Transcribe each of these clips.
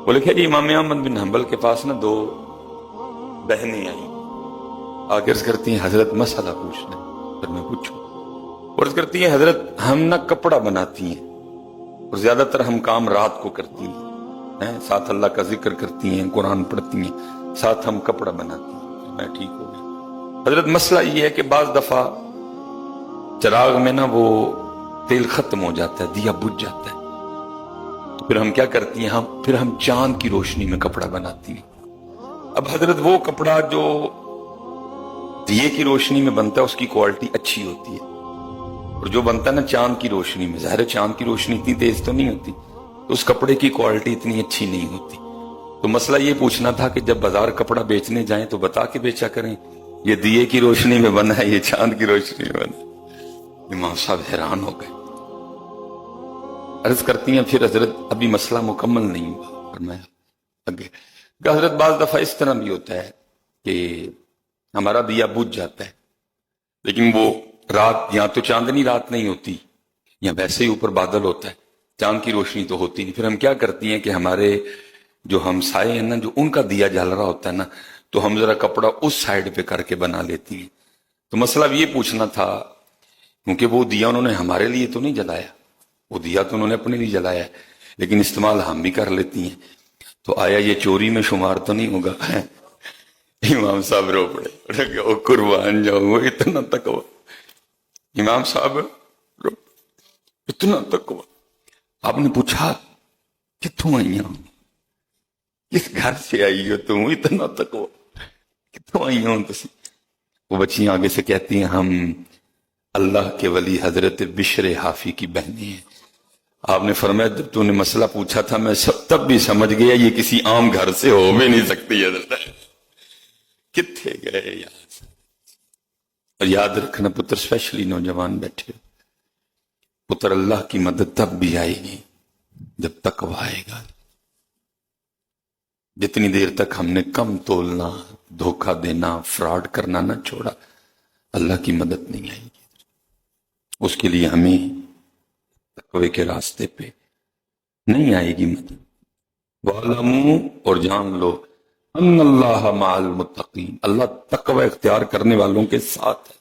وہ لکھے جی امام احمد بن حنبل کے پاس نا دو بہنیں آئیں، عرض کرتی ہیں حضرت مسئلہ پوچھنا ہے۔ پھر میں پوچھوں، عرض کرتی ہیں حضرت ہم نا کپڑا بناتی ہیں اور زیادہ تر ہم کام رات کو کرتی ہیں، ساتھ اللہ کا ذکر کرتی ہیں، قرآن پڑھتی ہیں، ساتھ ہم کپڑا بناتی ہیں۔ میں ٹھیک ہو گیا حضرت، مسئلہ یہ ہے کہ بعض دفعہ چراغ میں نا وہ تیل ختم ہو جاتا ہے، دیا بجھ جاتا ہے، تو پھر ہم کیا کرتی ہیں، پھر ہم چاند کی روشنی میں کپڑا بناتی ہیں۔ اب حضرت وہ کپڑا جو دیے کی روشنی میں بنتا ہے اس کی کوالٹی اچھی ہوتی ہے، اور جو بنتا ہے نا چاند کی روشنی میں، ظاہر ہے چاند کی روشنی اتنی تیز تو نہیں ہوتی، تو اس کپڑے کی کوالٹی اتنی اچھی نہیں ہوتی۔ تو مسئلہ یہ پوچھنا تھا کہ جب بازار کپڑا بیچنے جائیں تو بتا کے بیچا کریں، یہ دیے کی روشنی میں بنا ہے، یہ چاند کی روشنی میں بنا ہے۔ امام صاحب حیران ہو گئے، عرض کرتی ہیں پھر حضرت ابھی مسئلہ مکمل نہیں ہوا، اور میں آگے کہ حضرت بعض دفعہ اس طرح بھی ہوتا ہے کہ ہمارا دیا بجھ جاتا ہے، لیکن وہ رات یا تو چاندنی رات نہیں ہوتی یا ویسے ہی اوپر بادل ہوتا ہے، چاند کی روشنی تو ہوتی نہیں۔ پھر ہم کیا کرتی ہیں کہ ہمارے جو ہمسائے ہیں نا، جو ان کا دیا جل رہا ہوتا ہے نا، تو ہم ذرا کپڑا اس سائڈ پہ کر کے بنا لیتی ہیں۔ تو مسئلہ یہ پوچھنا تھا، کیونکہ وہ دیا انہوں نے ہمارے لیے تو نہیں جلایا، وہ دیا تو انہوں نے اپنے لیے جلایا ہے، لیکن استعمال ہم بھی کر لیتی ہیں، تو آیا یہ چوری میں شمار تو نہیں ہوگا؟ امام صاحب رو پڑے، او قربان جاؤں، وہ اتنا تقوی، امام صاحب رو، اتنا تقوی۔ آپ نے پوچھا کتوں آئی ہوں، کس گھر سے آئی ہو تم، اتنا تقوی، کتوں آئی ہوں تسی؟ وہ بچیاں آگے سے کہتی ہیں ہم اللہ کے ولی حضرت بشر حافی کی بہنیں ہیں۔ آپ نے فرمایا جب تو نے مسئلہ پوچھا تھا میں تب بھی سمجھ گیا یہ کسی عام گھر سے ہو بھی نہیں سکتی حضرت۔ کتنے گئے یاد، اور یاد رکھنا پتر، اسپیشلی نوجوان بیٹھے ہو، پتر اللہ کی مدد تب بھی آئے گی جب تقوی آئے گا۔ جتنی دیر تک ہم نے کم تولنا، دھوکہ دینا، فراڈ کرنا نہ چھوڑا، اللہ کی مدد نہیں آئے گی۔ اس کے لیے ہمیں تقوی کے راستے پہ نہیں آئے گی مدد۔ وَعْلَمُوا، اور جان لو، ان اللہ مع المتقین، اللہ تقوی اختیار کرنے والوں کے ساتھ ہے۔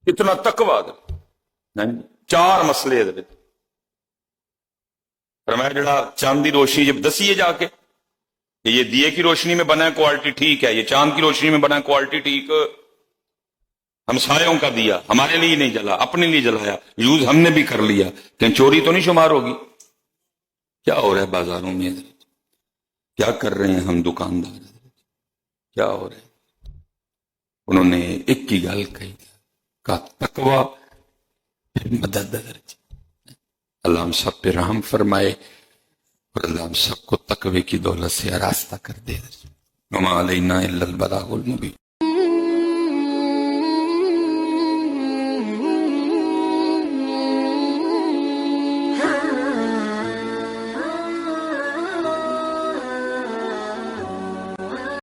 اتنا تقوی ہے، چار مسئلے حضرت فرمایا، جڑا چاند دی روشنی جب دسیے جا کے کہ یہ دیے کی روشنی میں بنا ہے کوالٹی ٹھیک ہے، یہ چاند کی روشنی میں بنا ہے کوالٹی ٹھیک، ہمسایوں کا دیا ہمارے لیے نہیں جلا، اپنے لیے جلایا، یوز ہم نے بھی کر لیا، کہیں چوری تو نہیں شمار ہوگی؟ کیا ہو رہا ہے بازاروں میں حضرت؟ کیا کر رہے ہیں ہم دکاندار حضرت؟ کیا ہو رہا ہے؟ انہوں نے ایک کی گل کہا تقوی پھر مدد حضرت۔ اللہ ہم سب پہ رحم فرمائے، اور اللہ ہم سب کو تقوی کی دولت سے آراستہ کر دے۔ وما علینا الا البلاغ المبین۔